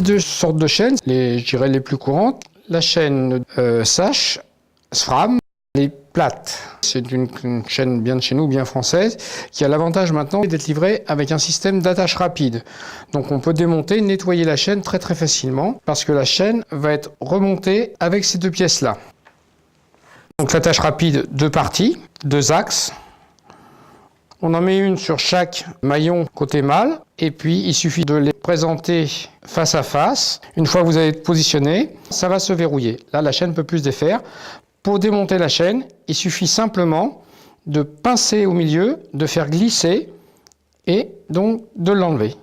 Deux sortes de chaînes, je dirais les plus courantes. La chaîne Sash, SFRAM, les plates. C'est une chaîne bien de chez nous, bien française, qui a l'avantage maintenant d'être livrée avec un système d'attache rapide. Donc on peut démonter, nettoyer la chaîne très très facilement, parce que la chaîne va être remontée avec ces deux pièces-là. Donc l'attache rapide, deux parties, deux axes. On en met une sur chaque maillon côté mâle, et puis il suffit de les présenter face à face. Une fois que vous avez positionné, ça va se verrouiller. Là, la chaîne ne peut plus se défaire. Pour démonter la chaîne, il suffit simplement de pincer au milieu, de faire glisser et donc de l'enlever.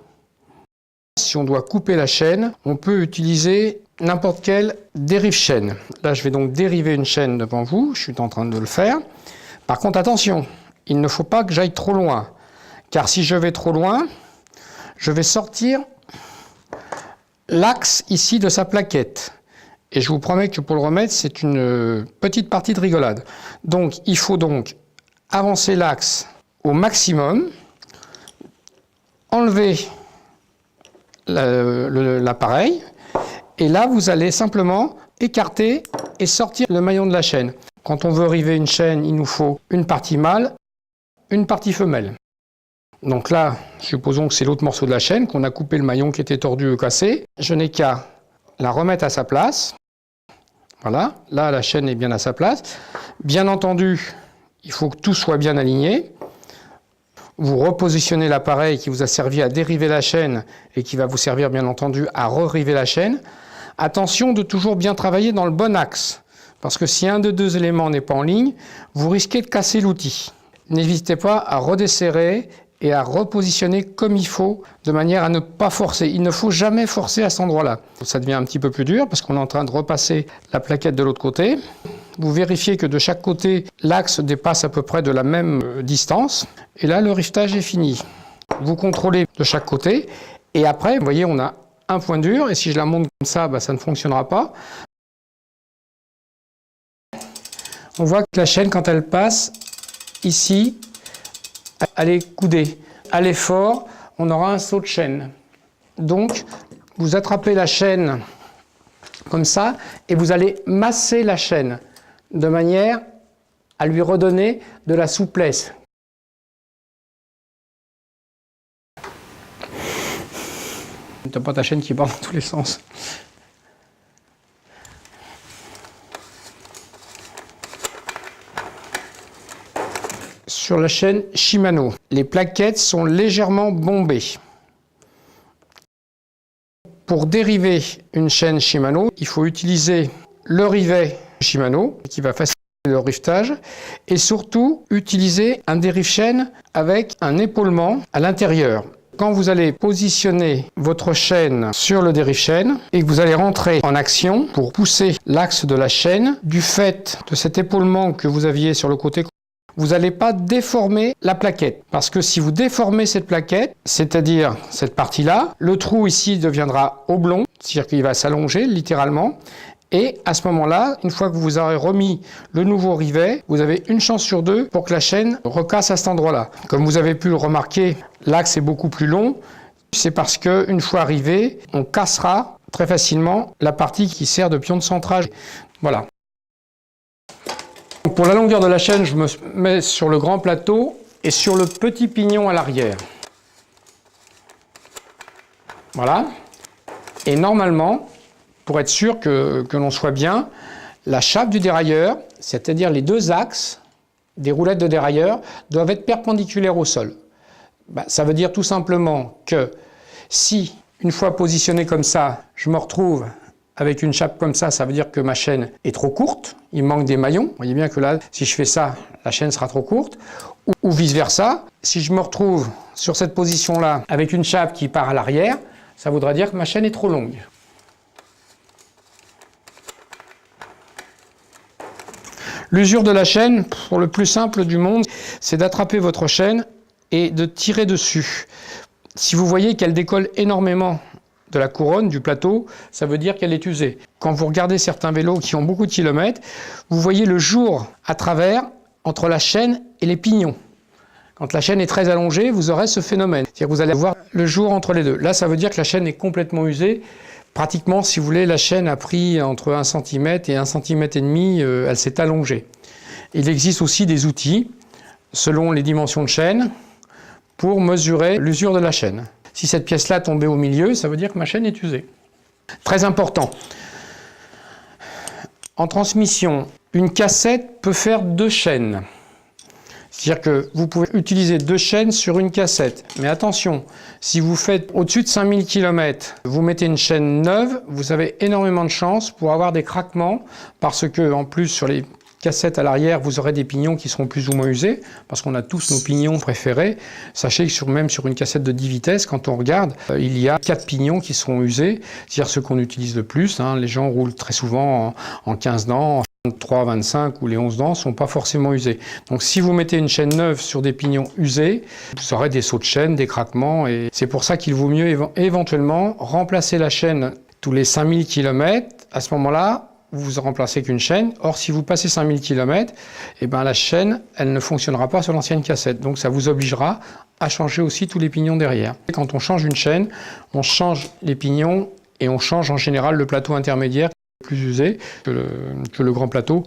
Si on doit couper la chaîne, on peut utiliser n'importe quelle dérive-chaîne. Là, je vais donc dériver une chaîne devant vous, je suis en train de le faire. Par contre, attention, il ne faut pas que j'aille trop loin, car si je vais trop loin, je vais sortir l'axe ici de sa plaquette. Et je vous promets que pour le remettre, c'est une petite partie de rigolade. Donc, il faut donc avancer l'axe au maximum, enlever l'appareil, et là, vous allez simplement écarter et sortir le maillon de la chaîne. Quand on veut river une chaîne, il nous faut une partie mâle, une partie femelle. Donc là, supposons que c'est l'autre morceau de la chaîne, qu'on a coupé le maillon qui était tordu ou cassé. Je n'ai qu'à la remettre à sa place. Voilà, là la chaîne est bien à sa place. Bien entendu, il faut que tout soit bien aligné. Vous repositionnez l'appareil qui vous a servi à dériver la chaîne et qui va vous servir bien entendu à re-river la chaîne. Attention de toujours bien travailler dans le bon axe, parce que si un des deux éléments n'est pas en ligne, vous risquez de casser l'outil. N'hésitez pas à redesserrer et à repositionner comme il faut, de manière à ne pas forcer. Il ne faut jamais forcer à cet endroit-là. Ça devient un petit peu plus dur parce qu'on est en train de repasser la plaquette de l'autre côté. Vous vérifiez que de chaque côté, l'axe dépasse à peu près de la même distance. Et là, le rivetage est fini. Vous contrôlez de chaque côté. Et après, vous voyez, on a un point dur. Et si je la monte comme ça, ça ne fonctionnera pas. On voit que la chaîne, quand elle passe ici, elle est coudée. À l'effort, on aura un saut de chaîne. Donc, vous attrapez la chaîne comme ça et vous allez masser la chaîne de manière à lui redonner de la souplesse. Tu n'as pas ta chaîne qui part dans tous les sens. Sur la chaîne Shimano, les plaquettes sont légèrement bombées. Pour dériver une chaîne Shimano, il faut utiliser le rivet Shimano qui va faciliter le rivetage et surtout utiliser un dérive-chaîne avec un épaulement à l'intérieur. Quand vous allez positionner votre chaîne sur le dérive-chaîne et que vous allez rentrer en action pour pousser l'axe de la chaîne, du fait de cet épaulement que vous aviez sur le côté, vous n'allez pas déformer la plaquette. Parce que si vous déformez cette plaquette, c'est-à-dire cette partie-là, le trou ici deviendra oblong, c'est-à-dire qu'il va s'allonger littéralement. Et à ce moment-là, une fois que vous aurez remis le nouveau rivet, vous avez une chance sur deux pour que la chaîne recasse à cet endroit-là. Comme vous avez pu le remarquer, l'axe est beaucoup plus long. C'est parce qu'une fois rivé, on cassera très facilement la partie qui sert de pion de centrage. Voilà. Pour la longueur de la chaîne, je me mets sur le grand plateau et sur le petit pignon à l'arrière. Voilà. Et normalement, pour être sûr que l'on soit bien, la chape du dérailleur, c'est-à-dire les deux axes des roulettes de dérailleur, doivent être perpendiculaires au sol. Ça veut dire tout simplement que si, une fois positionné comme ça, je me retrouve avec une chape comme ça veut dire que ma chaîne est trop courte, il manque des maillons. Vous voyez bien que là, si je fais ça, la chaîne sera trop courte. Ou vice-versa, si je me retrouve sur cette position-là avec une chape qui part à l'arrière, ça voudra dire que ma chaîne est trop longue. L'usure de la chaîne, pour le plus simple du monde, c'est d'attraper votre chaîne et de tirer dessus. Si vous voyez qu'elle décolle énormément de la couronne, du plateau, ça veut dire qu'elle est usée. Quand vous regardez certains vélos qui ont beaucoup de kilomètres, vous voyez le jour à travers entre la chaîne et les pignons. Quand la chaîne est très allongée, vous aurez ce phénomène. C'est-à-dire que vous allez voir le jour entre les deux. Là, ça veut dire que la chaîne est complètement usée Pratiquement, si vous voulez, la chaîne a pris entre 1 cm et 1,5 cm, elle s'est allongée. Il existe aussi des outils, selon les dimensions de chaîne, pour mesurer l'usure de la chaîne. Si cette pièce-là tombait au milieu, ça veut dire que ma chaîne est usée. Très important. En transmission, une cassette peut faire 2 chaînes. C'est-à-dire que vous pouvez utiliser 2 chaînes sur une cassette. Mais attention, si vous faites au-dessus de 5000 km, vous mettez une chaîne neuve, vous avez énormément de chances pour avoir des craquements, parce que en plus sur les cassettes à l'arrière, vous aurez des pignons qui seront plus ou moins usés, parce qu'on a tous nos pignons préférés. Sachez que même sur une cassette de 10 vitesses, quand on regarde, il y a 4 pignons qui seront usés, c'est-à-dire ceux qu'on utilise le plus. Les gens roulent très souvent en 15 dents, en 23, 25 ou les 11 dents ne sont pas forcément usés. Donc si vous mettez une chaîne neuve sur des pignons usés, vous aurez des sauts de chaîne, des craquements, et c'est pour ça qu'il vaut mieux éventuellement remplacer la chaîne tous les 5000 km. À ce moment-là, vous remplacez qu'une chaîne. Or, si vous passez 5000 km, la chaîne, elle ne fonctionnera pas sur l'ancienne cassette. Donc, ça vous obligera à changer aussi tous les pignons derrière. Quand on change une chaîne, on change les pignons et on change en général le plateau intermédiaire plus usé que le grand plateau.